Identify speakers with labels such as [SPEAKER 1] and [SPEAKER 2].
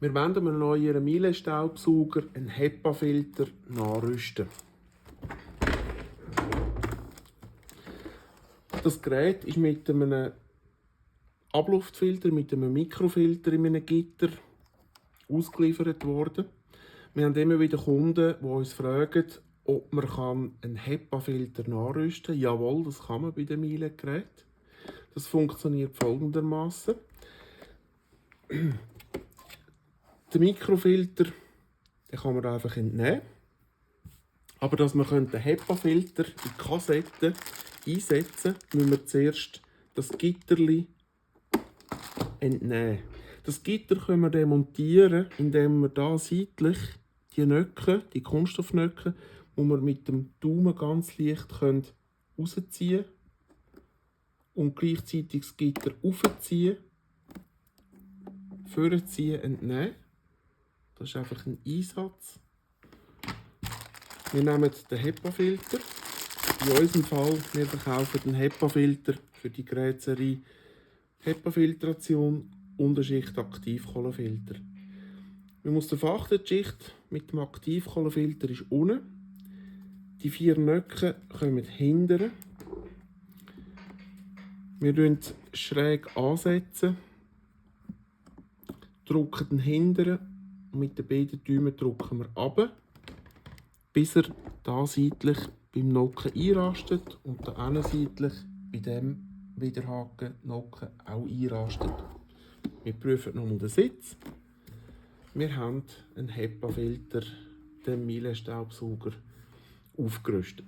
[SPEAKER 1] Wir wollen einem neuen Miele-Staubsauger einen HEPA-Filter nachrüsten. Das Gerät ist mit einem Abluftfilter, mit einem Mikrofilter in einem Gitter ausgeliefert worden. Wir haben immer wieder Kunden, die uns fragen, ob man einen HEPA-Filter nachrüsten kann. Jawohl, das kann man bei dem Miele-Gerät. Das funktioniert folgendermaßen. Den Mikrofilter den kann man einfach entnehmen. Aber dass wir den HEPA-Filter in die Kassette einsetzen können, müssen wir zuerst das Gitterli entnehmen. Das Gitter können wir demontieren, indem wir hier seitlich die Nöcke, die Kunststoffnöcke, die wir mit dem Daumen ganz leicht rausziehen können und gleichzeitig das Gitter aufziehen, vorziehen, entnehmen. Das ist einfach ein Einsatz. Wir nehmen den HEPA-Filter. In unserem Fall, wir verkaufen den HEPA-Filter für die Gerätserie HEPA-Filtration, Unterschicht Aktivkohlefilter. Man muss darauf achten, die Schicht mit dem Aktivkohlefilter ist unten. Die 4 Nöcke kommen hinten. Wir setzen schräg ansetzen, drücken den hinteren und mit den beiden Daumen drücken wir runter, bis er hier seitlich beim Nocken einrastet und da hinten seitlich bei dem Widerhaken Nocken auch einrastet. Wir prüfen nochmal den Sitz. Wir haben einen HEPA-Filter, den Miele-Staubsauger, aufgerüstet.